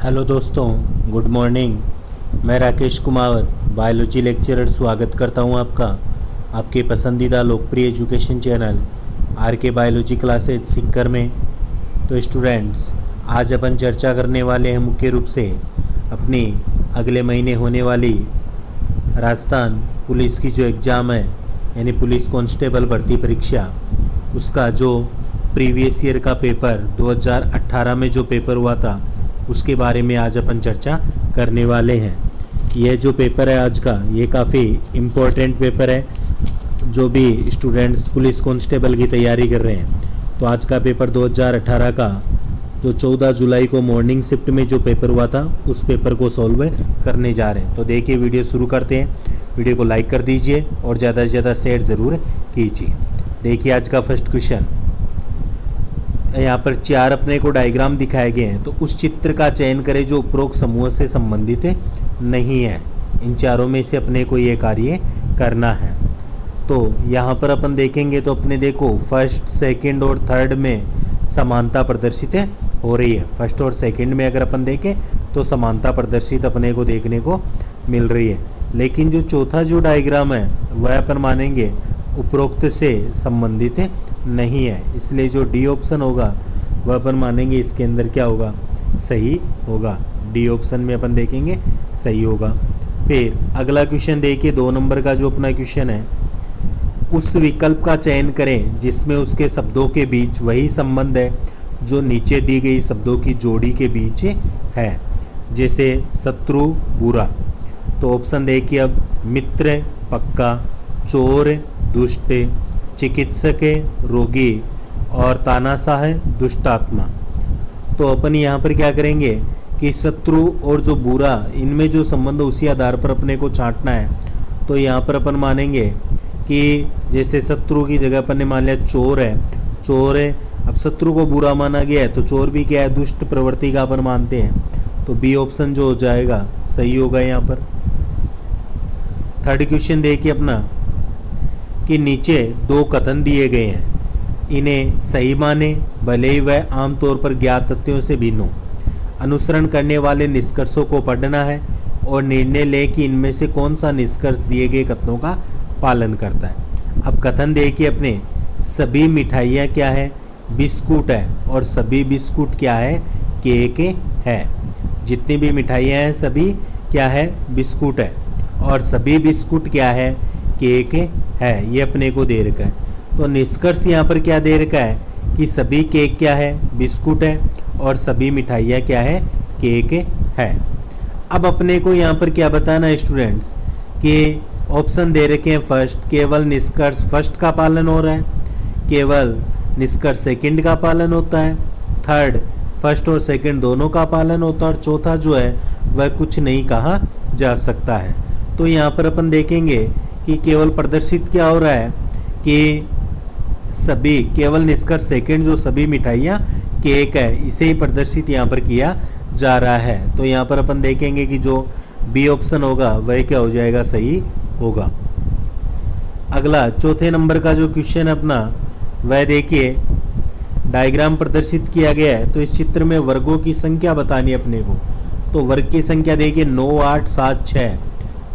Hello दोस्तों, good morning. मैं Rakesh Kumar, biology lecturer, स्वागत करता हूं आपका आपके पसंदीदा लोकप्रिय एजुकेशन चैनल आर के बायोलॉजी क्लासेज सीखकर में। तो स्टूडेंट्स, आज अपन चर्चा करने वाले हैं मुख्य रूप से अपनी अगले महीने होने वाली राजस्थान पुलिस की जो एग्ज़ाम है, यानी पुलिस कांस्टेबल भर्ती परीक्षा, उसका जो प्रीवियस ईयर का पेपर 2018 में जो पेपर हुआ था उसके बारे में आज अपन चर्चा करने वाले हैं। यह जो पेपर है आज का, ये काफ़ी इम्पोर्टेंट पेपर है जो भी स्टूडेंट्स पुलिस कांस्टेबल की तैयारी कर रहे हैं। तो आज का पेपर 2018 का जो 14 जुलाई को मॉर्निंग शिफ्ट में जो पेपर हुआ था उस पेपर को सॉल्व करने जा रहे हैं। तो देखिए, वीडियो शुरू करते हैं। वीडियो को लाइक कर दीजिए और ज़्यादा से ज़्यादा शेयर ज़रूर कीजिए। देखिए आज का फर्स्ट क्वेश्चन, यहाँ पर 4 अपने को डायग्राम दिखाए गए हैं। तो उस चित्र का चयन करें जो उपरोक्त समूह से संबंधित नहीं है। इन चारों में से अपने को ये कार्य करना है। तो यहाँ पर अपन देखेंगे तो अपने देखो फर्स्ट, सेकंड और थर्ड में समानता प्रदर्शित हो रही है। फर्स्ट और सेकंड में अगर अपन देखें तो समानता प्रदर्शित अपने को देखने को मिल रही है। लेकिन जो चौथा जो डायग्राम है वह अपन मानेंगे उपरोक्त से संबंधित नहीं है, इसलिए जो डी ऑप्शन होगा वह अपन मानेंगे इसके अंदर क्या होगा, सही होगा। डी ऑप्शन में अपन देखेंगे सही होगा। फिर अगला क्वेश्चन देखिए, 2 नंबर का जो अपना क्वेश्चन है, उस विकल्प का चयन करें जिसमें उसके शब्दों के बीच वही संबंध है जो नीचे दी गई शब्दों की जोड़ी के बीच है, जैसे शत्रु बुरा। तो ऑप्शन देखिए अब, मित्र पक्का, चोर दुष्ट, चिकित्सक रोगी और तानाशाह दुष्टात्मा। तो अपन यहाँ पर क्या करेंगे कि शत्रु और जो बुरा, इनमें जो संबंध उसी आधार पर अपने को छांटना है। तो यहाँ पर अपन मानेंगे कि जैसे शत्रु की जगह अपन ने मान लिया चोर है। अब शत्रु को बुरा माना गया है तो चोर भी क्या है, दुष्ट प्रवृत्ति का अपन मानते हैं। तो बी ऑप्शन जो हो जाएगा सही होगा यहाँ पर। थर्ड क्वेश्चन देखिए अपना कि नीचे 2 कथन दिए गए हैं, इन्हें सही माने भले ही वह आमतौर पर ज्ञात तथ्यों से भिन्न हो। अनुसरण करने वाले निष्कर्षों को पढ़ना है और निर्णय ले कि इनमें से कौन सा निष्कर्ष दिए गए कथनों का पालन करता है। अब कथन देखिए अपने, सभी मिठाइयाँ क्या है, बिस्कुट है, और सभी बिस्कुट क्या है, केक है। जितनी भी मिठाइयाँ हैं सभी क्या है, बिस्कुट है, और सभी बिस्कुट क्या है, केक है। ये अपने को दे रखा है। तो निष्कर्ष यहाँ पर क्या दे रखा है कि सभी केक क्या है, बिस्कुट है, और सभी मिठाइयाँ क्या है, केक है। अब अपने को यहाँ पर क्या बताना है स्टूडेंट्स कि ऑप्शन दे रखे हैं फर्स्ट, केवल निष्कर्ष फर्स्ट का पालन हो रहा है, केवल निष्कर्ष सेकंड का पालन होता है, थर्ड फर्स्ट और सेकंड दोनों का पालन होता है, और चौथा जो है वह कुछ नहीं कहा जा सकता है। तो यहाँ पर अपन देखेंगे कि केवल प्रदर्शित क्या हो रहा है कि सभी, केवल निष्कर्ष सेकंड जो सभी मिठाइयाँ केक है, इसे ही प्रदर्शित यहाँ पर किया जा रहा है। तो यहाँ पर अपन देखेंगे कि जो बी ऑप्शन होगा वह क्या हो जाएगा, सही होगा। अगला चौथे नंबर का जो क्वेश्चन अपना, वह देखिए डायग्राम प्रदर्शित किया गया है। तो इस चित्र में वर्गों की संख्या बतानी है अपने को। तो वर्ग की संख्या देखिए 9, 8, 7, 6।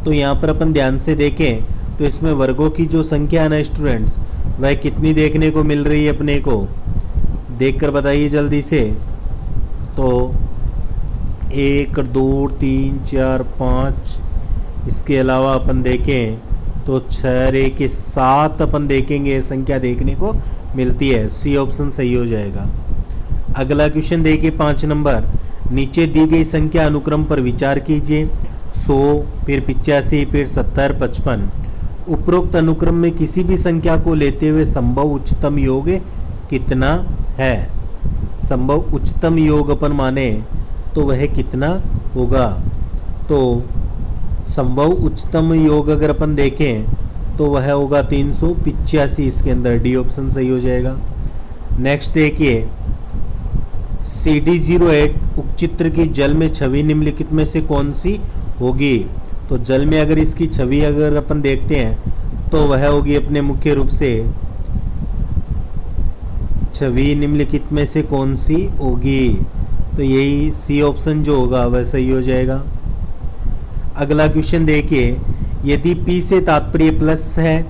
तो यहाँ पर अपन ध्यान से देखें तो इसमें वर्गों की जो संख्या है ना स्टूडेंट्स, वह कितनी देखने को मिल रही है अपने को, देखकर बताइए जल्दी से। तो 1, 2, 3, 4, 5, इसके अलावा अपन देखें तो 6, 1, 7 अपन देखेंगे संख्या देखने को मिलती है। सी ऑप्शन सही हो जाएगा। अगला क्वेश्चन देखिए 5 नंबर, नीचे दी गई संख्या अनुक्रम पर विचार कीजिए। 100, फिर 85, फिर 70, 55। उपरोक्त अनुक्रम में किसी भी संख्या को लेते हुए संभव उच्चतम योग कितना है। संभव उच्चतम योग अपन माने तो वह कितना होगा। तो संभव उच्चतम योग अगर अपन देखें तो वह होगा 385। इसके अंदर डी ऑप्शन सही हो जाएगा। नेक्स्ट देखिए, CD08 उपचित्र की जल में छवि निम्नलिखित में से कौन सी होगी। तो जल में अगर इसकी छवि अगर अपन देखते हैं तो वह होगी अपने मुख्य रूप से छवि निम्नलिखित में से कौन सी होगी। तो यही सी ऑप्शन जो होगा वह सही हो जाएगा। अगला क्वेश्चन देखिए, यदि P से तात्पर्य प्लस है,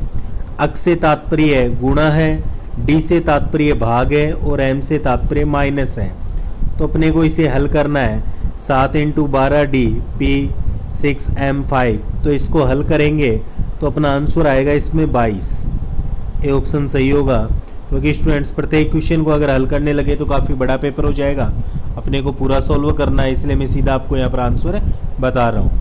अक से तात्पर्य गुणा है, D से तात्पर्य भाग है और M से तात्पर्य माइनस है, तो अपने को इसे हल करना है। 7 × 12D P6M5, तो इसको हल करेंगे तो अपना आंसर आएगा इसमें 22। ए ऑप्शन सही होगा, क्योंकि स्टूडेंट्स प्रत्येक क्वेश्चन को अगर हल करने लगे तो काफ़ी बड़ा पेपर हो जाएगा, अपने को पूरा सॉल्व करना है, इसलिए मैं सीधा आपको यहाँ पर आंसर बता रहा हूँ।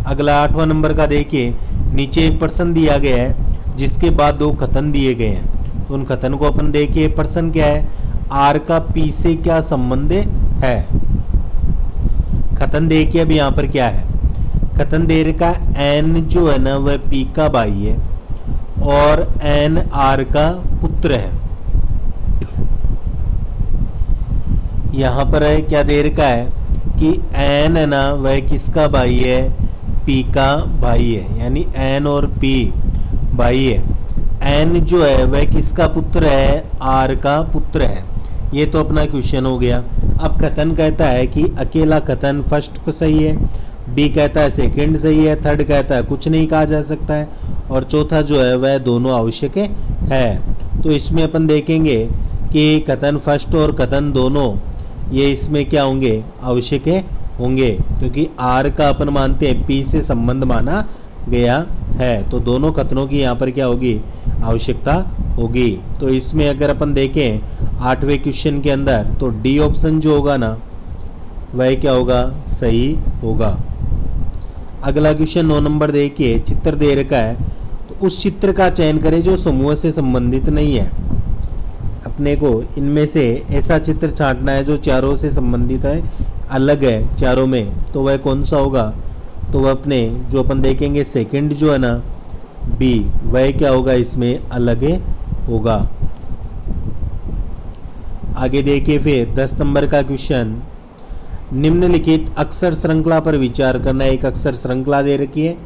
अगला 8वां नंबर का देखिए, नीचे एक प्रश्न दिया गया है जिसके बाद 2 कथन दिए गए हैं, तो उन कथन को अपन देखिए। प्रश्न क्या है, आर का पी से क्या संबंध है। कथन देखिए अब यहाँ पर क्या है, कथन दे रखा एन जो है ना वह पी का भाई है और एन आर का पुत्र है। यहाँ पर है क्या दे रखा है कि एन है ना वह किसका भाई है, पी का भाई है, यानी एन और पी भाई है। एन जो है वह किसका पुत्र है, आर का पुत्र है। ये तो अपना क्वेश्चन हो गया। अब कथन कहता है कि अकेला कथन फर्स्ट को सही है, बी कहता है सेकंड सही है, थर्ड कहता है कुछ नहीं कहा जा सकता है, और चौथा जो है वह दोनों आवश्यक है। तो इसमें अपन देखेंगे कि कथन फर्स्ट और कथन दोनों ये इसमें क्या होंगे, आवश्यक होंगे, क्योंकि आर का अपन मानते हैं पी से संबंध माना गया है, तो दोनों कथनों की यहाँ पर क्या होगी, आवश्यकता होगी। तो इसमें अगर अपन देखें 8वें क्वेश्चन के अंदर, तो डी ऑप्शन जो होगा ना वह क्या होगा, सही होगा। अगला क्वेश्चन 9 नंबर देखिए, चित्र दे रखा है, तो उस चित्र का चयन करें जो समूह से संबंधित नहीं है। अपने को इनमें से ऐसा चित्र छांटना है जो चारों से संबंधित है, अलग है चारों में, तो वह कौन सा होगा, तो वह अपने जो अपन देखेंगे सेकंड जो है ना बी, वह क्या होगा, इसमें अलग होगा। आगे देखिए फिर 10 नंबर का क्वेश्चन, निम्नलिखित अक्षर श्रृंखला पर विचार करना। एक अक्षर श्रृंखला दे रखी है,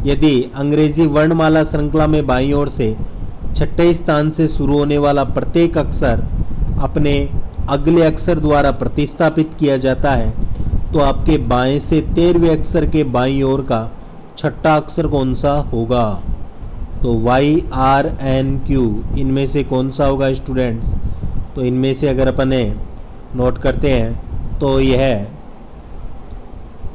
यदि अंग्रेजी वर्णमाला श्रृंखला में बाईं ओर से छठे स्थान से शुरू होने वाला प्रत्येक अक्षर अपने अगले अक्षर द्वारा प्रतिस्थापित किया जाता है, तो आपके बाएं से 13वें अक्षर के बाईं ओर का छठा अक्षर कौन सा होगा। तो वाई आर एन क्यू इनमें से कौन सा होगा स्टूडेंट्स। तो इनमें से अगर अपन नोट करते हैं तो यह,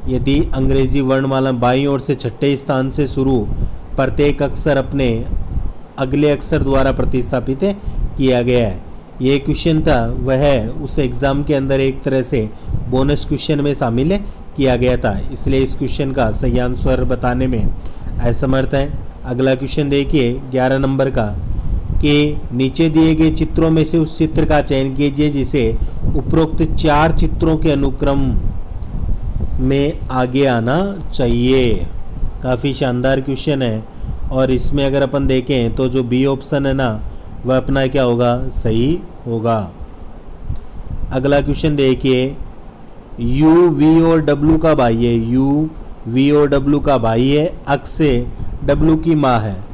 यदि अंग्रेजी वर्णमाला बाईं ओर से छठे स्थान से शुरू प्रत्येक अक्षर अपने अगले अक्षर द्वारा प्रतिस्थापित किया गया है। ये क्वेश्चन था वह उस एग्ज़ाम के अंदर एक तरह से बोनस क्वेश्चन में शामिल किया गया था, इसलिए इस क्वेश्चन का सही आंसर बताने में असमर्थ है। अगला क्वेश्चन देखिए 11 नंबर का, कि नीचे दिए गए चित्रों में से उस चित्र का चयन कीजिए जिसे उपरोक्त 4 चित्रों के अनुक्रम में आगे आना चाहिए। काफ़ी शानदार क्वेश्चन है, और इसमें अगर अपन देखें तो जो बी ऑप्शन है ना वह अपना क्या होगा, सही होगा। अगला क्वेश्चन देखिए, यू वी और डब्ल्यू का भाई है, यू वी और डब्ल्यू का भाई है, अक्स से डब्ल्यू की माँ है,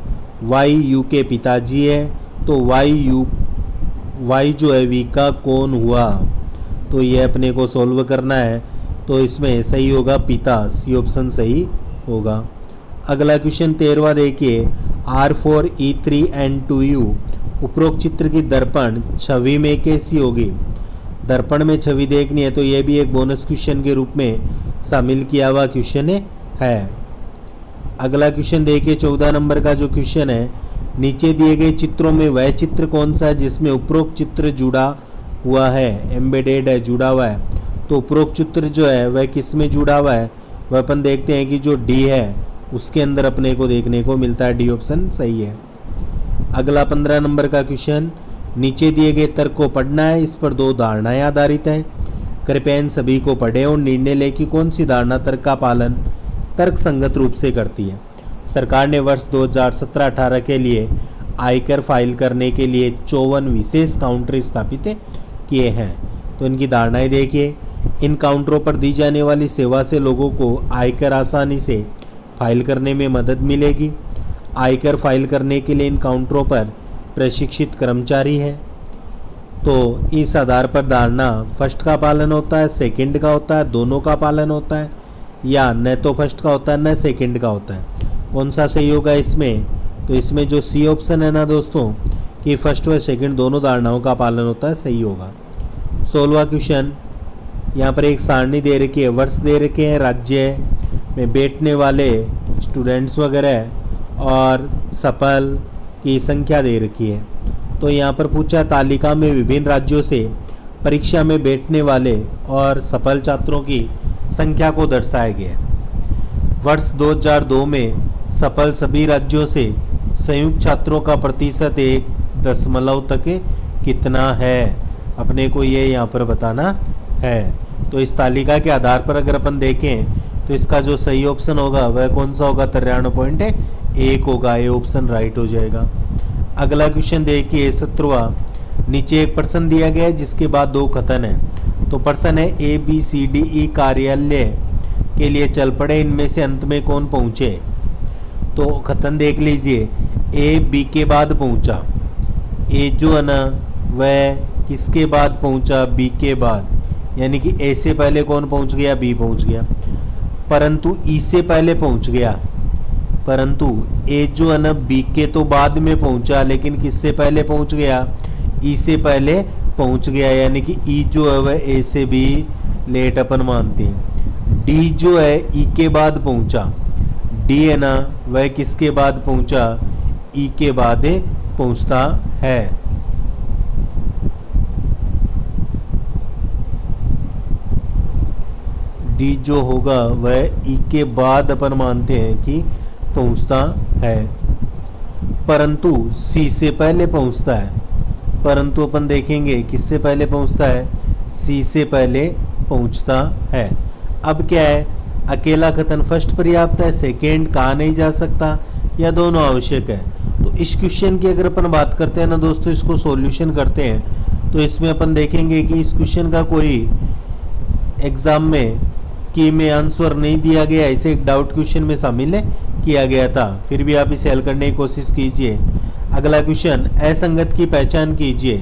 वाई यू के पिताजी है, तो वाई जो है वी का कौन हुआ। तो ये अपने को सॉल्व करना है, तो इसमें सही होगा पिता, सी ऑप्शन सही होगा। अगला क्वेश्चन 13वां देखिए, R4E3N2U उपरोक्त चित्र की दर्पण छवि में कैसी होगी। दर्पण में छवि देखनी है, तो यह भी एक बोनस क्वेश्चन के रूप में शामिल किया हुआ क्वेश्चन है। अगला क्वेश्चन देखिए 14 नंबर का जो क्वेश्चन है, नीचे दिए गए चित्रों में वह चित्र कौन सा है जिसमें उपरोक्त चित्र जुड़ा हुआ है, एम्बेडेड है, जुड़ा हुआ है। तो उपरोक्त चित्र जो है वह किस में जुड़ा हुआ है, वह अपन देखते हैं कि जो डी है उसके अंदर अपने को देखने को मिलता है, डी ऑप्शन सही है। अगला 15 नंबर का क्वेश्चन, नीचे दिए गए तर्क को पढ़ना है, इस पर 2 धारणाएं आधारित हैं। कृपया इन सभी को पढ़ें और निर्णय लें कि कौन सी धारणा तर्क का पालन तर्क संगत रूप से करती है। सरकार ने वर्ष 2017-18 के लिए आयकर फाइल करने के लिए 54 विशेष काउंटर स्थापित किए हैं। तो इनकी धारणाएं देखिए, इन काउंटरों पर दी जाने वाली सेवा से लोगों को आयकर आसानी से फाइल करने में मदद मिलेगी। आयकर फाइल करने के लिए इन काउंटरों पर प्रशिक्षित कर्मचारी हैं। तो इस आधार पर धारणा फर्स्ट का पालन होता है, सेकंड का होता है, दोनों का पालन होता है, या न तो फर्स्ट का होता है न सेकंड का होता है। कौन सा सही होगा इसमें? तो इसमें जो सी ऑप्शन है ना दोस्तों कि फर्स्ट व सेकंड दोनों धारणाओं का पालन होता है, सही होगा। 16वां क्वेश्चन, यहाँ पर एक सारणी दे रखी है, वर्ष दे रखे हैं, राज्य में बैठने वाले स्टूडेंट्स वगैरह और सफल की संख्या दे रखी है। तो यहाँ पर पूछा तालिका में विभिन्न राज्यों से परीक्षा में बैठने वाले और सफल छात्रों की संख्या को दर्शाया गया। वर्ष 2002 में सफल सभी राज्यों से संयुक्त छात्रों का प्रतिशत 1 तक कितना है, अपने को ये यहाँ पर बताना है। तो इस तालिका के आधार पर अगर अपन देखें तो इसका जो सही ऑप्शन होगा वह कौन सा होगा? 93.1 होगा। ये ऑप्शन राइट हो जाएगा। अगला क्वेश्चन देखिए 17वां। नीचे एक प्रश्न दिया गया है जिसके बाद 2 कथन है। तो प्रश्न है ABCDE कार्यालय के लिए चल पड़े, इनमें से अंत में कौन पहुँचे? तो कथन देख लीजिए, A B के बाद पहुँचा, A जो है ना वह किसके बाद पहुँचा? B के बाद, यानी कि A से पहले कौन पहुँच गया? B पहुँच गया। परंतु E से पहले पहुँच गया, परंतु A जो है ना B के तो बाद में पहुँचा, लेकिन किससे पहले पहुँच गया? E से पहले पहुँच गया, यानी कि E जो है वह A से भी लेट अपन मानते हैं। D जो है E के बाद पहुँचा, D है ना वह किसके बाद पहुँचा? E के बाद पहुँचता है। D जो होगा वह E के बाद अपन मानते हैं कि पहुंचता है, परंतु C से पहले पहुंचता है। परंतु अपन देखेंगे किससे पहले पहुंचता है? C से पहले पहुंचता है। अब क्या है? अकेला कथन फर्स्ट पर्याप्त है, सेकेंड कहा नहीं जा सकता, या दोनों आवश्यक है। तो इस क्वेश्चन की अगर अपन बात करते हैं ना दोस्तों, इसको सॉल्यूशन करते हैं तो इसमें अपन देखेंगे कि इस क्वेश्चन का कोई एग्जाम में आंसर नहीं दिया गया, इसे एक डाउट क्वेश्चन में शामिल किया गया था। फिर भी आप इसे हल करने की कोशिश कीजिए। अगला क्वेश्चन, असंगत की पहचान कीजिए।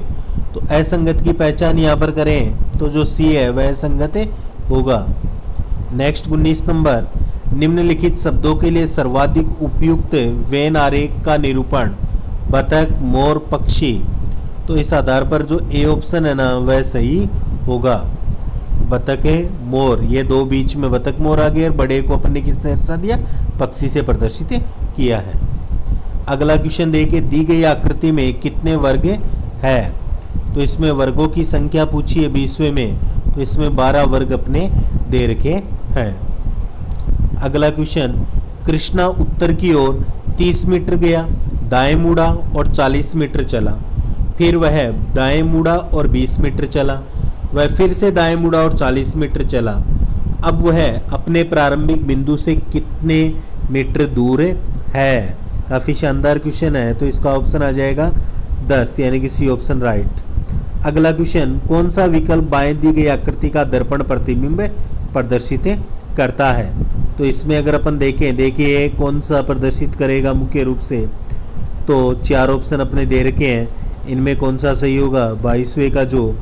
तो असंगत की पहचान यहाँ पर करें तो जो सी है वह संगत होगा। नेक्स्ट 19 नंबर, निम्नलिखित शब्दों के लिए सर्वाधिक उपयुक्त वेन आरेख का निरूपण, बतख, मोर, पक्षी। तो इस आधार पर जो ए ऑप्शन है ना वह सही होगा। बतख है, मोर, ये दो बीच में बतख मोर आ गया, बड़े को अपन ने किसने दर्शा दिया? पक्षी से प्रदर्शित किया है। अगला क्वेश्चन देखिए, दी गई आकृति में कितने वर्ग है? तो इसमें वर्गों की संख्या पूछी है 20वें में, तो इसमें 12 वर्ग अपने दे रखे हैं। अगला क्वेश्चन, कृष्णा उत्तर की ओर 30 मीटर गया, दाएं मुड़ा और 40 मीटर चला, फिर वह दाएं मुड़ा और 20 मीटर चला, वह फिर से दाएं मुड़ा और 40 मीटर चला। अब वह अपने प्रारंभिक बिंदु से कितने मीटर दूर है? काफ़ी शानदार क्वेश्चन है, तो इसका ऑप्शन आ जाएगा 10, यानी कि सी ऑप्शन राइट। अगला क्वेश्चन, कौन सा विकल्प बाएं दी गई आकृति का दर्पण प्रतिबिंब प्रदर्शित करता है? तो इसमें अगर अपन देखें, देखिए कौन सा प्रदर्शित करेगा मुख्य रूप से, तो 4 ऑप्शन अपने दे रखे हैं, इनमें कौन सा सही होगा? 22वें का जो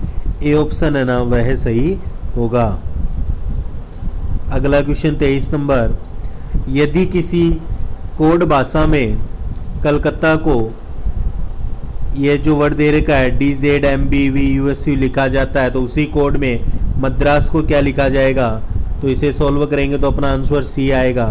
ए ऑप्शन है ना वह सही होगा। अगला क्वेश्चन 23 नंबर, यदि किसी कोड भाषा में कलकत्ता को ये जो वर्ड दे रखा है DZMBVUSU लिखा जाता है, तो उसी कोड में मद्रास को क्या लिखा जाएगा? तो इसे सॉल्व करेंगे तो अपना आंसर सी आएगा।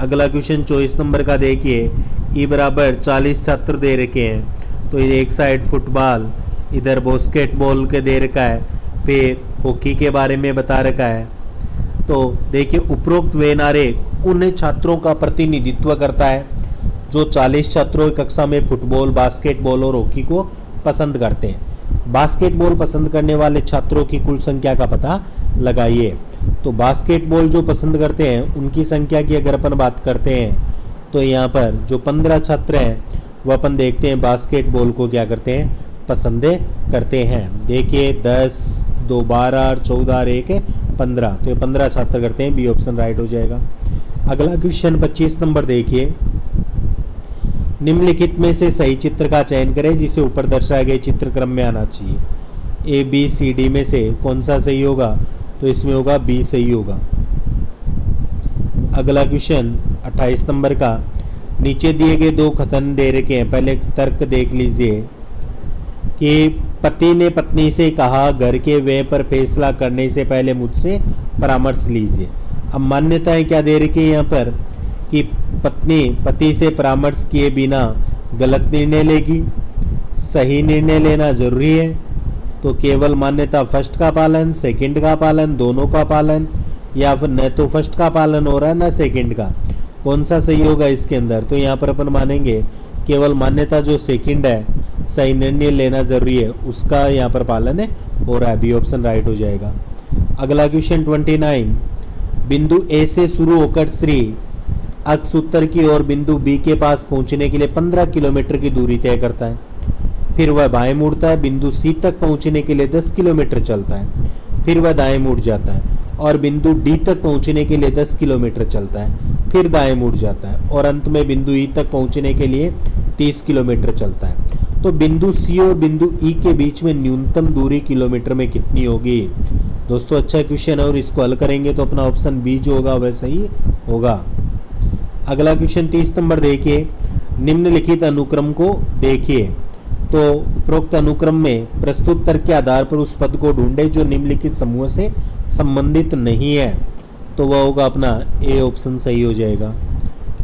अगला क्वेश्चन 24 नंबर का देखिए, ई बराबर 40 छात्र दे रखे हैं, तो ये एक साइड फुटबॉल, इधर बास्केटबॉल के दे रखा है, फिर हॉकी के बारे में बता रखा है। तो देखिए उपरोक्त वेन आरेख उन छात्रों का प्रतिनिधित्व करता है जो 40 छात्रों की कक्षा में फुटबॉल, बास्केटबॉल और हॉकी को पसंद करते हैं। बास्केटबॉल पसंद करने वाले छात्रों की कुल संख्या का पता लगाइए। तो बास्केटबॉल जो पसंद करते हैं उनकी संख्या की अगर अपन बात करते हैं तो यहाँ पर जो 15 छात्र हैं वह अपन देखते हैं बास्केटबॉल को क्या करते हैं? पसंद करते हैं। देखिए 10, 2, 12, 14, 1, 15, तो ये 15 छात्र करते हैं, बी ऑप्शन राइट हो जाएगा। अगला क्वेश्चन 25 नंबर देखिए, निम्नलिखित में से सही चित्र का चयन करें जिसे ऊपर दर्शाए गए चित्र क्रम में आना चाहिए। ए बी सी डी में से कौन सा सही होगा? तो इसमें होगा बी सही होगा। अगला क्वेश्चन 28 नंबर का, नीचे दिए गए दो कथन दे रखे हैं, पहले तर्क देख लीजिए कि पति ने पत्नी से कहा घर के व्यय पर फैसला करने से पहले मुझसे परामर्श लीजिए। अब मान्यताएं क्या दे रखी है यहाँ पर कि पत्नी पति से परामर्श किए बिना गलत निर्णय लेगी, सही निर्णय लेना जरूरी है। तो केवल मान्यता फर्स्ट का पालन, सेकंड का पालन, दोनों का पालन, या फिर न तो फर्स्ट का पालन हो रहा है न सेकंड का, कौन सा सही होगा इसके अंदर? तो यहाँ पर अपन मानेंगे केवल मान्यता जो सेकंड है, सही निर्णय लेना जरूरी है, उसका यहाँ पर पालन है हो रहा है। बी ऑप्शन राइट हो जाएगा। अगला क्वेश्चन 29, बिंदु ए से शुरू होकर श्री अक्ष उत्तर की ओर बिंदु बी के पास पहुंचने के लिए 15 किलोमीटर की दूरी तय करता है। फिर वह बाएं मुड़ता है, बिंदु सी तक पहुंचने के लिए 10 किलोमीटर चलता है। फिर वह दाएं मुड़ जाता है और बिंदु डी तक पहुंचने के लिए 10 किलोमीटर चलता है। फिर दाएं मुड़ जाता है और अंत में बिंदु ई तक पहुंचने के लिए 30 किलोमीटर चलता है। तो बिंदु सी और बिंदु ई के बीच में न्यूनतम दूरी किलोमीटर में कितनी होगी? दोस्तों अच्छा क्वेश्चन है और इसको हल करेंगे तो अपना ऑप्शन बी जो होगा वह सही होगा। अगला क्वेश्चन 30 नंबर देखिए, निम्नलिखित अनुक्रम को देखिए। तो उपरोक्त अनुक्रम में प्रस्तुत तर्क के आधार पर उस पद को ढूंढे जो निम्नलिखित समूह से संबंधित नहीं है। तो वह होगा अपना ए ऑप्शन सही हो जाएगा।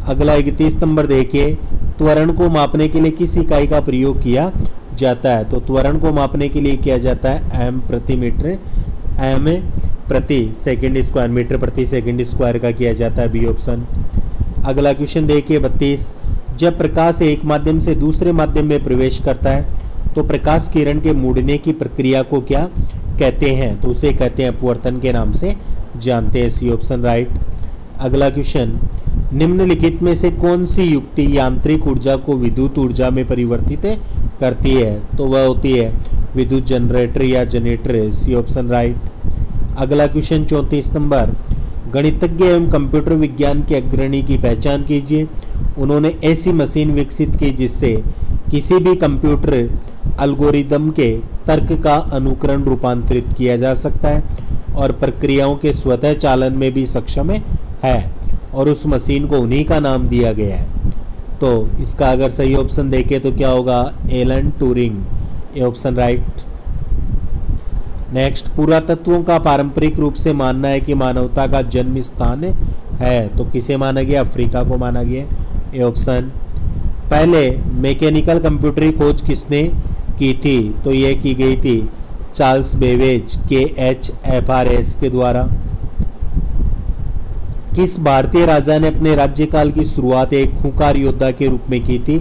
अगला 31 नंबर देखिए, त्वरण को मापने के लिए किस इकाई का प्रयोग किया जाता है? तो त्वरण को मापने के लिए किया जाता है एम प्रति मीटर, एम प्रति सेकंड स्क्वायर, मीटर प्रति सेकंड स्क्वायर का किया जाता है। B option. अगला क्वेश्चन देखिए 32, जब प्रकाश एक माध्यम से दूसरे माध्यम में प्रवेश करता है तो प्रकाश किरण के मुड़ने की प्रक्रिया को क्या कहते हैं? तो उसे कहते हैं अपवर्तन के नाम से जानते हैं। C option right. अगला क्वेश्चन, निम्नलिखित में से कौन सी युक्ति यांत्रिक ऊर्जा को विद्युत ऊर्जा में परिवर्तित करती है? तो वह होती है विद्युत जनरेटर या जनरेटर। C option right. अगला क्वेश्चन 34 नंबर, गणितज्ञ एवं कंप्यूटर विज्ञान के अग्रणी की पहचान कीजिए। उन्होंने ऐसी मशीन विकसित की जिससे किसी भी कंप्यूटर एल्गोरिदम के तर्क का अनुकरण रूपांतरित किया जा सकता है और प्रक्रियाओं के स्वतः चालन में भी सक्षम है और उस मशीन को उन्हीं का नाम दिया गया है। तो इसका अगर सही ऑप्शन देखें तो क्या होगा? Alan Turing. A option right. Next, पुरातत्वों का पारंपरिक रूप से मानना है कि मानवता का जन्म स्थान है। तो किसे माना गया? अफ्रीका को माना गया। A option. पहले मैकेनिकल कंप्यूटर की खोज किसने की थी? तो यह की गई थी चार्ल्स बेबेज KHFRS के द्वारा। किस भारतीय राजा ने अपने राज्यकाल की शुरुआत एक खूंखार योद्धा के रूप में की थी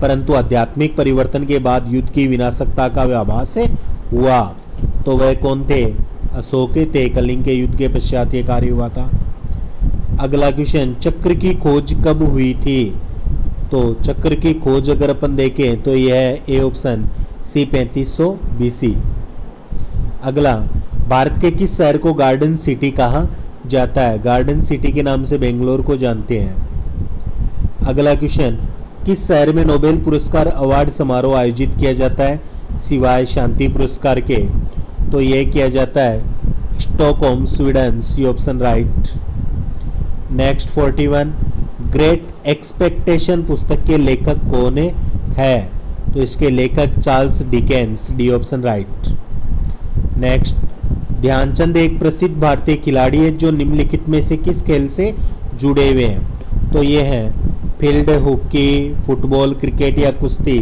परंतु आध्यात्मिक परिवर्तन के बाद युद्ध की विनाशकता का आभास हुआ? तो वह कौन थे? अशोक थे। कलिंग के युद्ध के पश्चात ये कार्य हुआ था। अगला क्वेश्चन, चक्र की खोज कब हुई थी? तो चक्र की खोज अगर अपन देखें तो यह है ए ऑप्शन सी 3500 BC। अगला, भारत के किस शहर को गार्डन सिटी कहा जाता है? गार्डन सिटी के नाम से बेंगलोर को जानते हैं। अगला क्वेश्चन, किस शहर में नोबेल पुरस्कार अवार्ड समारोह आयोजित किया जाता है सिवाय शांति पुरस्कार के? तो यह किया जाता है Stockholm, Sweden. C option right. Next 41, great expectation पुस्तक के लेखक कौन है? तो इसके लेखक Charles Dickens. D option right. Next, Dhyanchand एक प्रसिद्ध भारतीय खिलाड़ी है जो निम्नलिखित में से किस खेल से जुड़े हुए हैं? तो ये हैं फील्ड हॉकी, फुटबॉल, क्रिकेट या कुश्ती।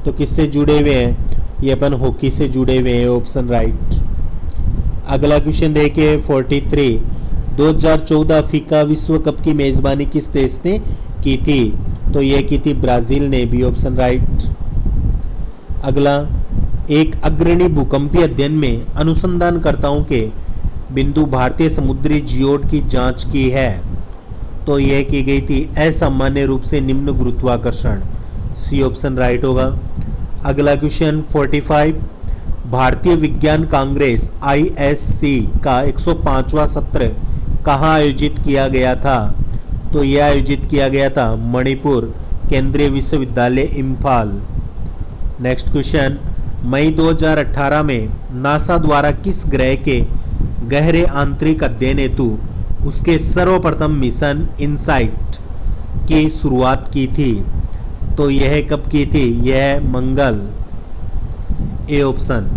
तो किससे जुड़े हुए हैं? ये अपन हॉकी से जुड़े हुए हैं। Option right. अगला क्वेश्चन देखिए 43, 2014 फीफा विश्व कप की मेजबानी किस देश ने की थी? तो ये की थी ब्राजील ने। B option right. अगला, एक अग्रणी भूकंपीय अध्ययन में अनुसंधानकर्ताओं के बिंदु भारतीय समुद्री जियोड की जांच की है। तो यह की गई थी असामान्य रूप से निम्न गुरुत्वाकर्षण। सी ऑप्शन राइट होगा। अगला क्वेश्चन 45, भारतीय विज्ञान कांग्रेस ISC का 105वां सत्र कहाँ आयोजित किया गया था? तो यह आयोजित किया गया था मणिपुर केंद्रीय विश्वविद्यालय इम्फाल। नेक्स्ट क्वेश्चन, मई 2018 में नासा द्वारा किस ग्रह के गहरे आंतरिक अध्ययन हेतु उसके सर्वप्रथम मिशन इनसाइट की शुरुआत की थी? तो यह कब की थी? यह मंगल, ए ऑप्शन।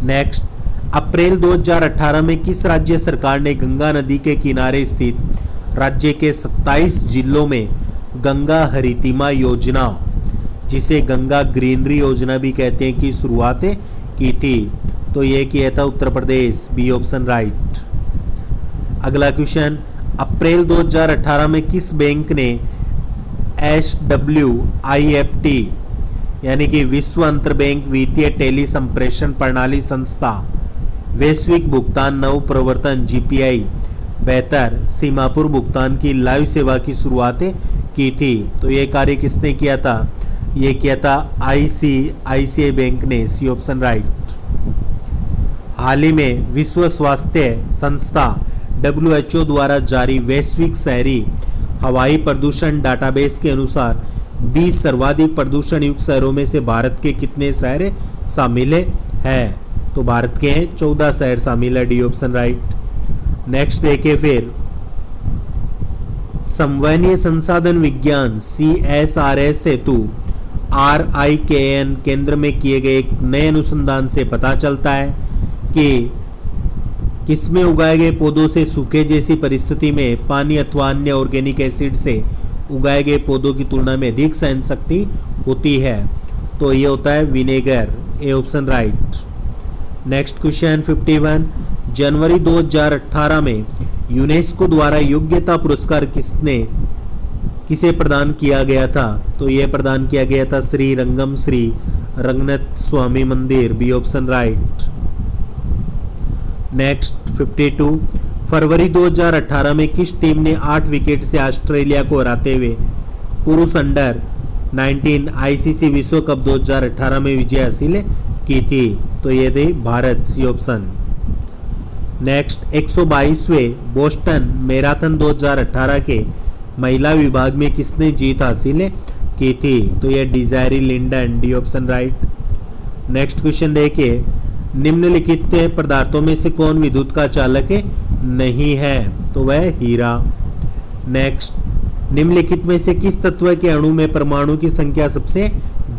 नेक्स्ट, अप्रैल 2018 में किस राज्य सरकार ने गंगा नदी के किनारे स्थित राज्य के 27 जिलों में गंगा हरितिमा योजना, जिसे गंगा ग्रीनरी योजना भी कहते हैं, की शुरुआत की थी? तो यह किया था Uttar Pradesh, B option right. अगला क्वेश्चन, अप्रैल 2018 में किस बैंक ने SWIFT यानी कि विश्व अंतरबैंक वित्तीय टेली संप्रेषण प्रणाली संस्था वैश्विक भुगतान नव प्रवर्तन GPI बेहतर सीमापुर भुगतान की लाइव सेवा की शुरुआत की थी? तो यह कार्य किसने किया था? यह किया था ICICI बैंक ने, सी ऑप्शन राइट। हाल ही में विश्व स्वास्थ्य संस्था WHO द्वारा जारी वैश्विक शहरी हवाई प्रदूषण डाटाबेस के अनुसार 20 सर्वाधिक प्रदूषण युक्त शहरों में से भारत के कितने शहर शामिल हैं? तो भारत के 14 शहर शामिल है, डी ऑप्शन राइट। नेक्स्ट देखिए फिर, संवहनीय संसाधन विज्ञान CSRS हेतु RIKN केंद्र में किए गए एक नए अनुसंधान से पता चलता है कि किसमें उगाए गए पौधों से सूखे जैसी परिस्थिति में पानी अथवा अन्य ऑर्गेनिक एसिड से उगाए गए पौधों की तुलना में अधिक सहन शक्ति होती है? तो ये होता है विनेगर, ए ऑप्शन राइट। नेक्स्ट क्वेश्चन 51, जनवरी 2018 में यूनेस्को द्वारा योग्यता पुरस्कार किसे प्रदान किया गया था? तो यह प्रदान किया गया था श्री रंगम श्री रंगनाथ स्वामी मंदिर, बी ऑप्शन राइट। नेक्स्ट 52, फरवरी 2018 में किस टीम ने 8 विकेट से ऑस्ट्रेलिया को हराते हुए पुरुष अंडर 19 ICC विश्व कप 2018 में विजय हासिल की थी? तो ये थी भारत, सी ऑप्शन। नेक्स्ट 122वें बोस्टन मैराथन 2018 के महिला विभाग में किसने जीत हासिल की थी? तो यह Desiree Linden, D option right. Next question देखिए, निम्नलिखित पदार्थों में से कौन विद्युत का चालक नहीं है? तो वह हीरा। नेक्स्ट, निम्नलिखित में से किस तत्व के अणु में परमाणु की संख्या सबसे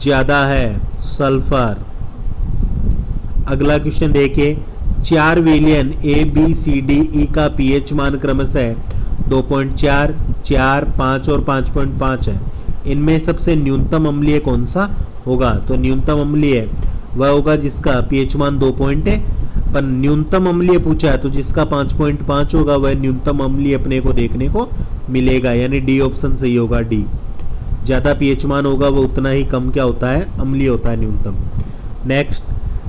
ज्यादा है? सल्फर। अगला क्वेश्चन देखिए, 4 विलियन ABCDE का pH मान क्रमशः 2.4, 4, 5 और 5.5 है। इनमें सबसे न्यूनतम अम्लीय कौन सा होगा? तो न्यूनतम अम्लीय वह होगा जिसका pH मान 2 पॉइंट है, पर न्यूनतम अम्लीय पूछा है तो जिसका 5.5 होगा वह न्यूनतम अम्लीय अपने को देखने को मिलेगा, यानी डी ऑप्शन सही होगा, डी। ज़्यादा pH मान होगा वो उतना ही कम क्या होता है? अम्लीय होता है, न्यूनतम। नेक्स्ट,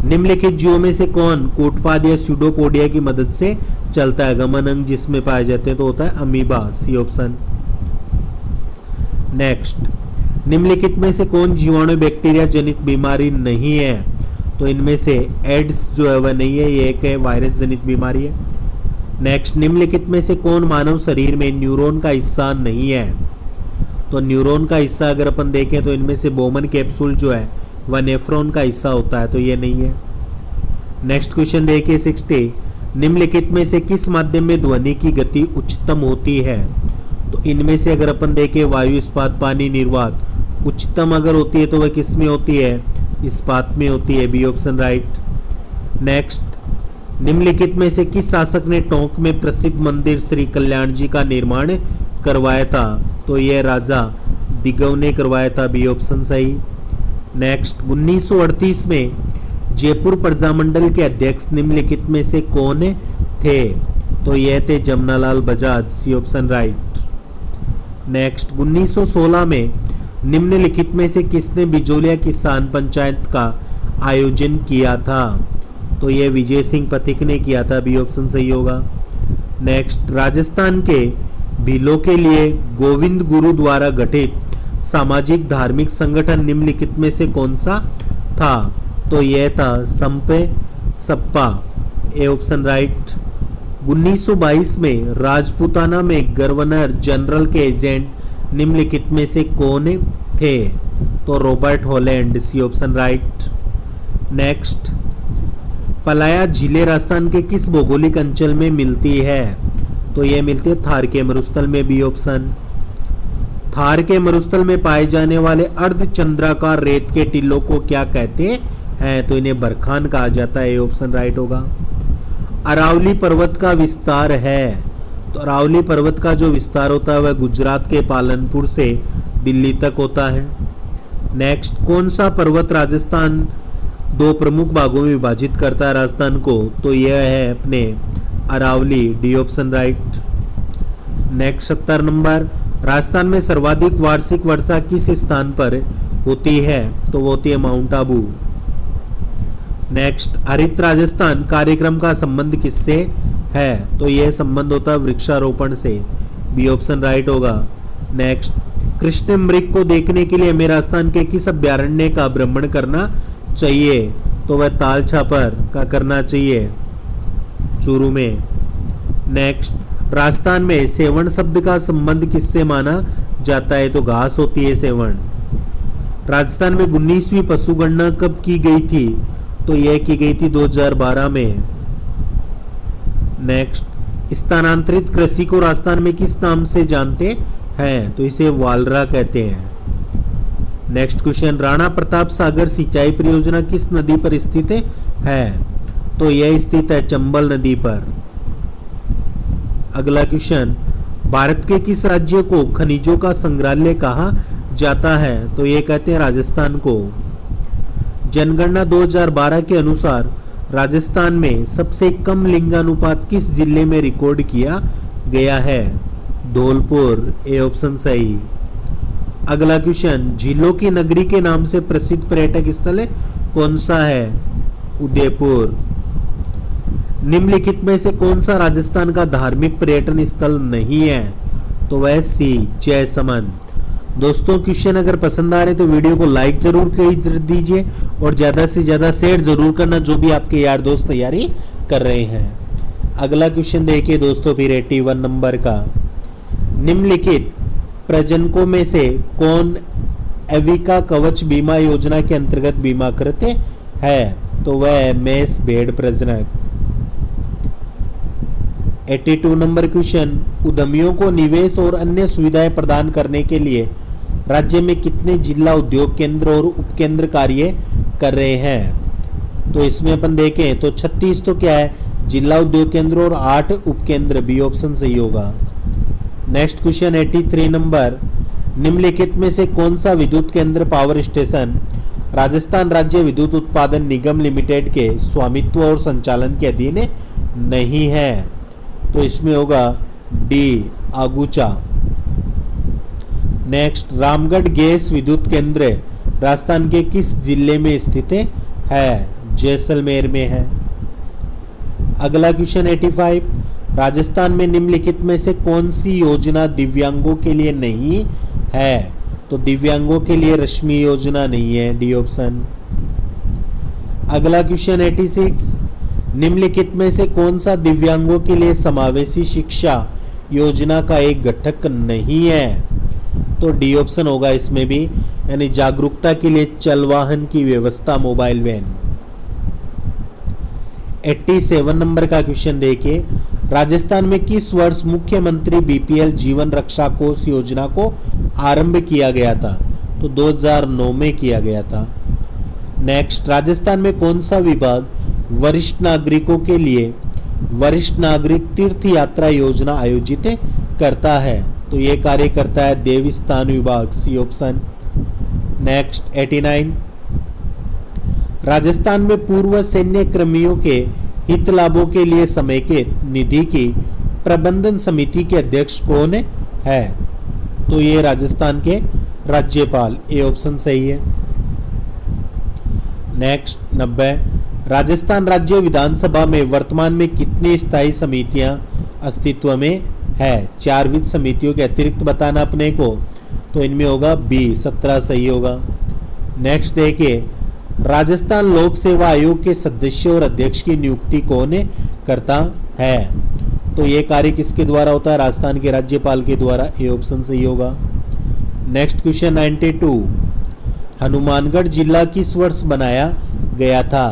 निम्नलिखित जीवों में से कौन कूटपाद या स्यूडोपोडिया की मदद से चलता है? गमन अंग जिसमें पाए जाते हैं तो होता है अमीबा, सी ऑप्शन। नेक्स्ट, निम्नलिखित में से कौन जीवाणु बैक्टीरिया जनित बीमारी नहीं है? तो इनमें से एड्स जो है वह नहीं है, ये एक है वायरस जनित बीमारी है। नेक्स्ट, निम्नलिखित में से कौन मानव शरीर में न्यूरॉन का हिस्सा नहीं है? तो न्यूरॉन का हिस्सा अगर अपन देखें तो इनमें से बोमन कैप्सूल जो है वह नेफ्रॉन का हिस्सा होता है, तो ये नहीं है। नेक्स्ट क्वेश्चन देखिए 60, निम्नलिखित में से किस माध्यम में ध्वनि की गति उच्चतम होती है? तो इनमें से अगर अपन देखें वायु, इस्पात, पानी, निर्वात, उच्चतम अगर होती है तो वह किस में होती है? इस्पात में होती है, बी ऑप्शन राइट। नेक्स्ट, निम्नलिखित में से किस शासक ने टोंक में प्रसिद्ध मंदिर श्री कल्याण जी का निर्माण करवाया था? तो यह राजा दिगव ने करवाया था, बी ऑप्शन सही। नेक्स्ट, 1938 में जयपुर प्रजामंडल के अध्यक्ष निम्नलिखित में से कौन थे? तो यह थे Jamnalal Bajaj, C option right. Next, 1916 में निम्नलिखित में से किसने बिजोलिया किसान पंचायत का आयोजन किया था? तो यह विजय सिंह पथिक ने किया था, बी ऑप्शन सही होगा। नेक्स्ट, राजस्थान के भीलों के लिए गोविंद गुरु द्वारा गठित सामाजिक धार्मिक संगठन निम्नलिखित में से कौन सा था? तो यह था संपे सप्पा, ए ऑप्शन राइट। 1922 में राजपूताना में गवर्नर जनरल के एजेंट निम्नलिखित में से कौन थे? तो Robert Holland, C option right. Next, पलाया झीलें राजस्थान के किस भौगोलिक अंचल में मिलती है? तो ये मिलती है थार के मरुस्थल में, बी ऑप्शन। थार के मरुस्थल में पाए जाने वाले अर्धचंद्राकार रेत के टीलों को क्या कहते हैं? तो इन्हें बरखान कहा जाता है, ए ऑप्शन राइट होगा। अरावली पर्वत का विस्तार है, तो अरावली पर्वत का जो विस्तार होता है वह गुजरात के पालनपुर से दिल्ली तक होता है। नेक्स्ट, कौन सा पर्वत राजस्थान दो प्रमुख भागों में विभाजित करता है राजस्थान को? तो यह है अपने Aravalli, D option right. Next 70 number, Rajasthan में सर्वाधिक वार्षिक वर्षा किस स्थान पर होती है? तो वो होती है माउंट आबू। नेक्स्ट, हरित राजस्थान कार्यक्रम का संबंध किससे है? तो यह संबंध होता है वृक्षारोपण से, बी ऑप्शन राइट होगा। नेक्स्ट, कृष्ण मृग को देखने के लिए हमें राजस्थान के किस अभ्यारण्य का भ्रमण करना चाहिए? तो वह ताल छापर का करना चाहिए, चूरू में। नेक्स्ट, राजस्थान में सेवण शब्द का संबंध किससे माना जाता है? तो घास होती है सेवण। राजस्थान में 19वीं पशुगणना कब की गई थी? तो यह की गई थी 2012 में। नेक्स्ट, स्थानांतरित कृषि को राजस्थान में किस नाम से जानते हैं? तो इसे वालरा कहते हैं। नेक्स्ट क्वेश्चन, राणा प्रताप सागर सिंचाई परियोजना किस नदी पर स्थित है? तो यह स्थित है चंबल नदी पर। अगला क्वेश्चन, भारत के किस राज्य को खनिजों का संग्रहालय कहा जाता है? तो ये कहते हैं राजस्थान को। जनगणना 2012 के अनुसार राजस्थान में सबसे कम लिंगानुपात किस जिले में रिकॉर्ड किया गया है? धौलपुर, ए ऑप्शन सही। अगला क्वेश्चन, झीलों की नगरी के नाम से प्रसिद्ध पर्यटक स्थल कौन सा है? उदयपुर। निम्नलिखित में से कौन सा राजस्थान का धार्मिक पर्यटन स्थल नहीं है? तो वह सी, जयसमंद। दोस्तों, क्वेश्चन अगर पसंद आ रहे तो वीडियो को लाइक जरूर कर दीजिए और ज़्यादा से ज़्यादा शेयर जरूर करना, जो भी आपके यार दोस्त तैयारी कर रहे हैं। अगला क्वेश्चन देखिए दोस्तों, फिर 81 नंबर का, निम्नलिखित प्रजनकों में से कौन एविका कवच बीमा योजना के अंतर्गत बीमाकृत है? तो वह मेष भेड़ प्रजनक। 82 नंबर क्वेश्चन, उद्यमियों को निवेश और अन्य सुविधाएं प्रदान करने के लिए राज्य में कितने जिला उद्योग केंद्र और उपकेंद्र कार्य कर रहे हैं? तो इसमें अपन देखें तो 36 तो क्या है जिला उद्योग केंद्र और 8 उपकेंद्र, बी ऑप्शन सही होगा। नेक्स्ट क्वेश्चन 83 नंबर, निम्नलिखित में से कौन सा विद्युत केंद्र पावर स्टेशन राजस्थान राज्य विद्युत उत्पादन निगम लिमिटेड के स्वामित्व और संचालन के अधीन नहीं है? तो इसमें होगा D, Agucha. Next, Ramgarh gas विद्युत केंद्र राजस्थान के किस जिले में स्थित है? जैसलमेर में है। अगला क्वेश्चन 85, राजस्थान में निम्नलिखित में से कौन सी योजना दिव्यांगों के लिए नहीं है? तो दिव्यांगों के लिए रश्मि योजना नहीं है, डी ऑप्शन। अगला क्वेश्चन 86, निम्नलिखित में से कौन सा दिव्यांगों के लिए समावेशी शिक्षा योजना का एक घटक नहीं है? तो डी ऑप्शन होगा इसमें भी, यानी जागरूकता के लिए चल वाहन की व्यवस्था, मोबाइल वैन। 87 नंबर का क्वेश्चन देखिए, राजस्थान में किस वर्ष मुख्यमंत्री बीपीएल जीवन रक्षा कोष योजना को आरंभ किया गया था? तो 2009 में किया गया था। नेक्स्ट, राजस्थान में कौन सा विभाग वरिष्ठ नागरिकों के लिए वरिष्ठ नागरिक तीर्थ यात्रा योजना आयोजित करता है? तो ये कार्य करता है देवस्थान विभाग, सी ऑप्शन। नेक्स्ट 89, राजस्थान में पूर्व सैन्य कर्मियों के हित लाभों के लिए समेकित निधि की प्रबंधन समिति के अध्यक्ष कौन है? तो ये राजस्थान के राज्यपाल, ए ऑप्शन सही है। नेक्स्ट 90, राजस्थान राज्य विधानसभा में वर्तमान में कितनी स्थायी समितियां अस्तित्व में है? 4 वित्त समितियों के अतिरिक्त बताना अपने को, तो इनमें होगा बी, 17 सही होगा। नेक्स्ट देखिए, राजस्थान लोक सेवा आयोग के सदस्य और अध्यक्ष की नियुक्ति कौन करता है? तो ये कार्य किसके द्वारा होता है? राजस्थान के राज्यपाल के द्वारा, ए ऑप्शन सही होगा। नेक्स्ट क्वेश्चन 92, हनुमानगढ़ जिला किस वर्ष बनाया गया था?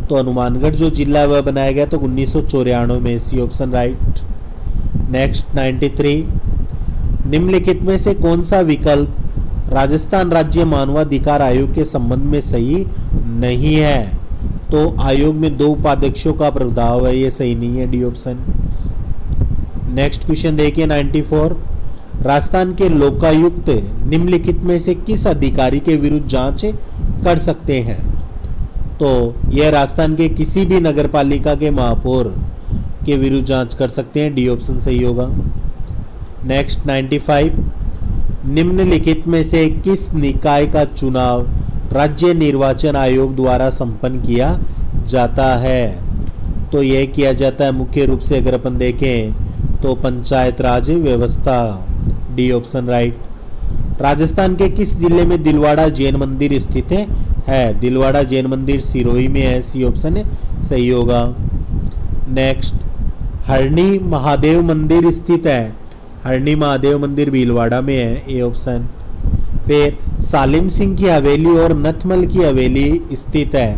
तो हनुमानगढ़ जो जिला है वह बनाया गया तो 1994 में, सी ऑप्शन राइट। नेक्स्ट 93, निम्नलिखित में से कौन सा विकल्प राजस्थान राज्य मानवाधिकार आयोग के संबंध में सही नहीं है? तो आयोग में 2 उपाध्यक्षों का प्रभाव है, ये सही नहीं है, डी ऑप्शन। नेक्स्ट क्वेश्चन देखिए 94, राजस्थान के लोकायुक्त निम्नलिखित में से किस अधिकारी के विरुद्ध जांच कर सकते हैं? तो यह राजस्थान के किसी भी नगरपालिका के महापौर के विरुद्ध जांच कर सकते हैं, डी ऑप्शन सही होगा। नेक्स्ट 95, निम्नलिखित में से किस निकाय का चुनाव राज्य निर्वाचन आयोग द्वारा संपन्न किया जाता है? तो यह किया जाता है मुख्य रूप से अगर अपन देखें तो पंचायत राज व्यवस्था, डी ऑप्शन राइट। राजस्थान के किस जिले में दिलवाड़ा जैन मंदिर स्थित है? दिलवाड़ा जैन मंदिर सिरोही में है, सी ऑप्शन सही होगा। नेक्स्ट, हरणी महादेव मंदिर स्थित है? हरणी महादेव मंदिर भीलवाड़ा में है, ए ऑप्शन। फिर सालिम सिंह की हवेली और नथमल की हवेली स्थित है,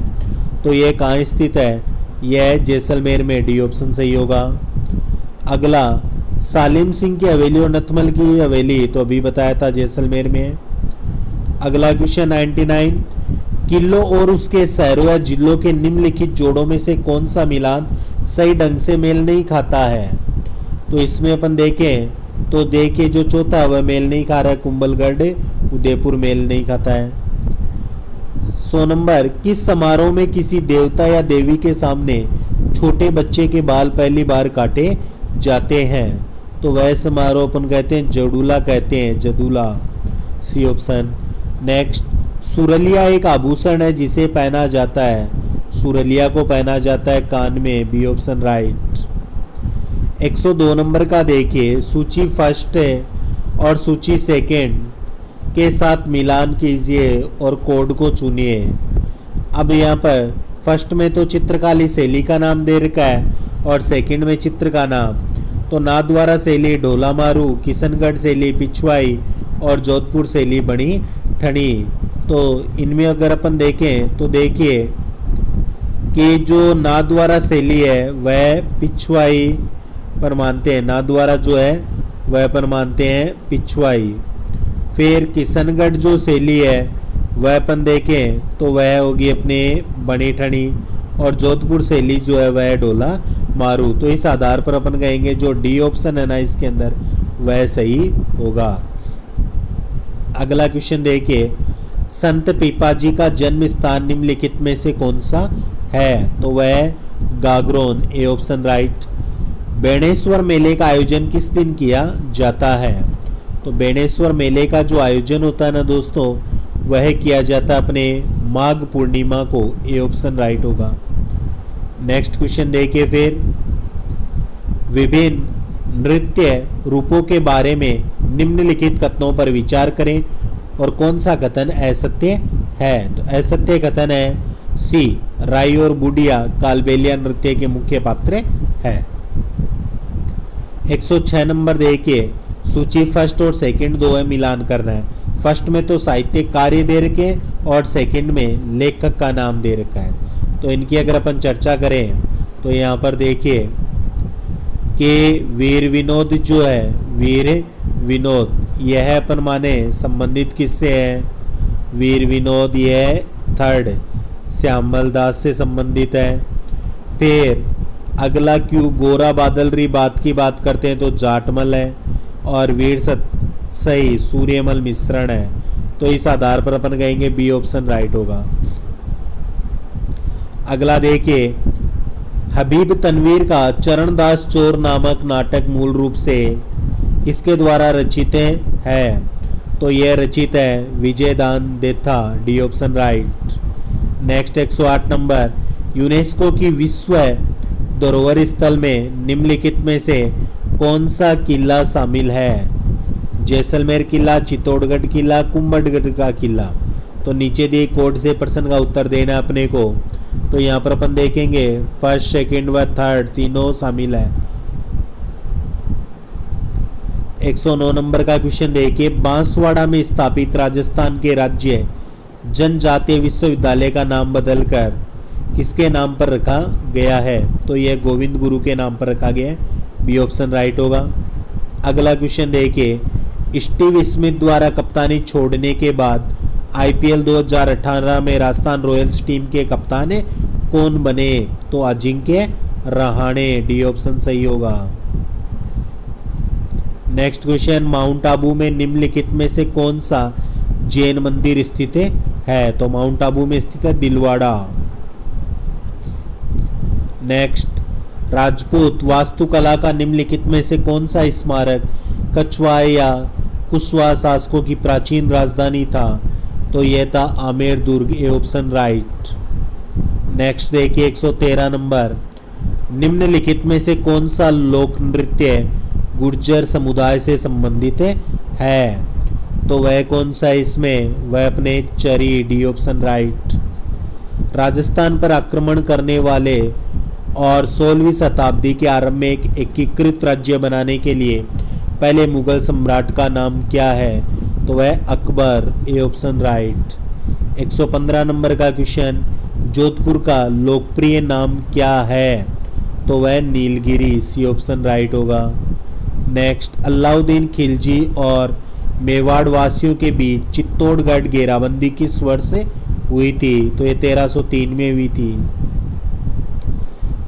तो यह कहाँ स्थित है? यह जैसलमेर में, डी ऑप्शन सही होगा। अगला, सालिम सिंह की हवेली और नथमल की हवेली तो अभी बताया था जैसलमेर में है। अगला क्वेश्चन 99, किलों और उसके शहरों या जिलों के निम्नलिखित जोड़ों में से कौन सा मिलान सही ढंग से मेल नहीं खाता है? तो इसमें अपन देखें तो देखिए जो चौथा वह मेल नहीं खा रहा है, कुंभलगढ़ उदयपुर मेल नहीं खाता है। 100 नंबर, किस समारोह में किसी देवता या देवी के सामने छोटे बच्चे के बाल पहली बार काटे जाते हैं? तो वह समारोह अपन कहते हैं जडूला कहते हैं, जदूला, सी ऑप्शन। नेक्स्ट, सुरलिया एक आभूषण है जिसे पहना जाता है, सुरलिया को पहना जाता है कान में, बी ऑप्शन राइट। 102 नंबर का देखिए, सूची फर्स्ट और सूची सेकेंड के साथ मिलान कीजिए और कोड को चुनिए। अब यहाँ पर फर्स्ट में तो चित्रकाली शैली का नाम दे रखा है और सेकंड में चित्र का नाम, तो नाथद्वारा शैली ढोला मारू, किशनगढ़ शैली पिछवाई और जोधपुर शैली बनी ठनी। तो इनमें अगर अपन देखें तो देखिए कि जो नाथद्वारा शैली है वह पिछवाई पर मानते हैं, नाथद्वारा जो है वह पर मानते हैं पिछवाई। फिर किशनगढ़ जो शैली है वह अपन देखें तो वह होगी अपने बनी ठनी और जोधपुर शैली जो है वह ढोला मारू। तो इस आधार पर अपन कहेंगे जो डी ऑप्शन है ना इसके अंदर वह सही होगा। अगला क्वेश्चन देखिए, संत पीपाजी का जन्म स्थान निम्नलिखित में से कौन सा है? तो वह गागरोन, ए ऑप्शन राइट। बेणेश्वर मेले का आयोजन किस दिन किया जाता है? तो बेणेश्वर मेले का जो आयोजन होता है ना दोस्तों वह किया जाता है अपने माघ पूर्णिमा को, ए ऑप्शन राइट होगा। नेक्स्ट क्वेश्चन देखिए, फिर विभिन्न नृत्य रूपों के बारे में निम्नलिखित कथनों पर विचार करें और कौन सा कथन असत्य है? तो असत्य कथन है सी, राई और बुढ़िया कालबेलिया नृत्य के मुख्य पात्र है। 106 नंबर देखिए, सूची फर्स्ट और सेकंड दो है, मिलान करना है। फर्स्ट में तो साहित्यिक कार्य दे रखे और सेकंड में लेखक का नाम दे रखा है। तो इनकी अगर अपन चर्चा करें तो यहाँ पर देखिए कि वीर विनोद जो है, वीर विनोद यह अपन माने संबंधित किससे है? वीर विनोद यह थर्ड श्यामल दास से संबंधित है। फिर अगला क्यों गोरा बादल री बात की बात करते हैं तो जाटमल है और वीर सही सूर्यमल मिश्रण है। तो इस आधार पर अपन कहेंगे बी ऑप्शन राइट होगा। अगला देखिए, हबीब तनवीर का चरणदास चोर नामक नाटक मूल रूप से किसके द्वारा रचित है? तो यह रचित है Vijaydan Detha, D option right. Next 108 number, UNESCO की विश्व धरोहर स्थल में निम्नलिखित में से कौन सा किला शामिल है? जैसलमेर किला, चित्तौड़गढ़ किला, कुंभलगढ़ का किला। तो नीचे दिए कोड से प्रश्न का उत्तर देना है अपने को। तो यहाँ पर अपन देखेंगे फर्स्ट सेकंड व थर्ड तीनों शामिल है। 109 नंबर का क्वेश्चन देखिए, बांसवाड़ा में स्थापित राजस्थान के राज्य जनजातीय विश्वविद्यालय का नाम बदलकर किसके नाम पर रखा गया है? तो यह गोविंद गुरु के नाम पर रखा गया है। बी ऑप्शन राइट होगा। अगला क्वेश्चन देखिए, स्टीव स्मिथ द्वारा कप्तानी छोड़ने के बाद आईपीएल 2018 में राजस्थान रॉयल्स टीम के कप्तान कौन बने? तो अजिंक्य रहाणे, डी ऑप्शन सही होगा। नेक्स्ट क्वेश्चन, माउंट आबू में निम्नलिखित में से कौन सा जैन मंदिर स्थित है? तो माउंट आबू में स्थित है दिलवाड़ा। नेक्स्ट, राजपूत वास्तुकला का निम्नलिखित में से कौन सा स्मारक कछवाड़ या कुशवाहा शासकों की प्राचीन राजधानी था? तो यह था आमेर दुर्ग, ए ऑप्शन राइट। नेक्स्ट देखिए 113 नंबर, निम्नलिखित में से कौन सा लोक नृत्य गुर्जर समुदाय से संबंधित है? तो वह कौन सा इसमें? वह अपने चरी, डी ऑप्शन राइट। राजस्थान पर आक्रमण करने वाले और 16वीं शताब्दी के आरंभ में एक एकीकृत राज्य बनाने के लिए पहले मुगल सम्राट का नाम क्या है? तो वह अकबर, ए ऑप्शन राइट। 115 नंबर का क्वेश्चन, जोधपुर का लोकप्रिय नाम क्या है? तो वह नीलगिरी, सी ऑप्शन राइट होगा। नेक्स्ट, अलाउद्दीन खिलजी और मेवाड़ वासियों के बीच चित्तौड़गढ़ घेराबंदी किस वर्ष से हुई थी? तो ये 1303 में हुई थी।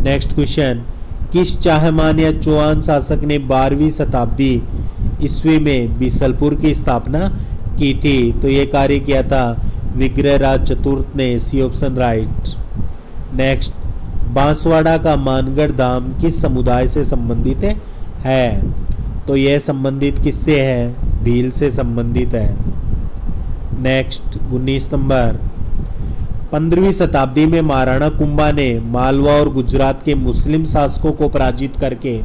नेक्स्ट क्वेश्चन, किस चाहमान या चौहान शासक ने 12वीं शताब्दी ईस्वी में बीसलपुर की स्थापना की थी? तो ये कार्य किया था विग्रहराज चतुर्थ ने, C option right. Next, Banswara का मानगढ़ धाम किस समुदाय से संबंधित है? तो यह संबंधित किससे है? भील से संबंधित है। नेक्स्ट 19 नंबर, 15वीं शताब्दी में महाराणा कुंभा ने मालवा और गुजरात के मुस्लिम शासकों को पराजित करके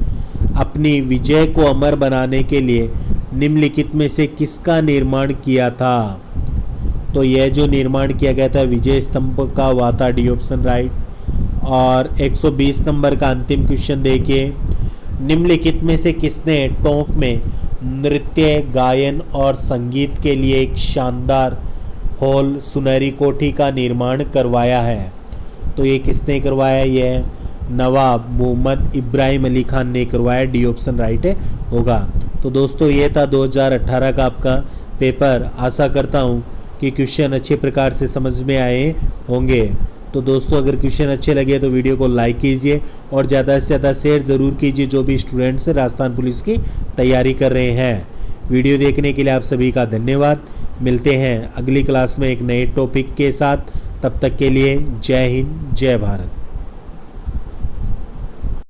अपनी विजय को अमर बनाने के लिए निम्नलिखित में से किसका निर्माण किया था? तो यह जो निर्माण किया गया था विजय स्तंभ का हुआ था, डी ऑप्शन राइट। और 120 नंबर का अंतिम क्वेश्चन देखिए, निम्नलिखित में से किसने टोंक में नृत्य, गायन और संगीत के लिए एक शानदार हॉल सुनहरी कोठी का निर्माण करवाया है? तो ये किसने करवाया? यह नवाब मोहम्मद इब्राहिम अली खान ने करवाया, डी ऑप्शन राइट होगा। तो दोस्तों ये था 2018 का आपका पेपर। आशा करता हूँ कि क्वेश्चन अच्छे प्रकार से समझ में आए होंगे। तो दोस्तों अगर क्वेश्चन अच्छे लगे तो वीडियो को लाइक कीजिए और ज़्यादा से ज़्यादा शेयर ज़रूर कीजिए जो भी स्टूडेंट्स राजस्थान पुलिस की तैयारी कर रहे हैं। वीडियो देखने के लिए आप सभी का धन्यवाद। मिलते हैं अगली क्लास में एक नए टॉपिक के साथ। तब तक के लिए जय हिंद, जय भारत।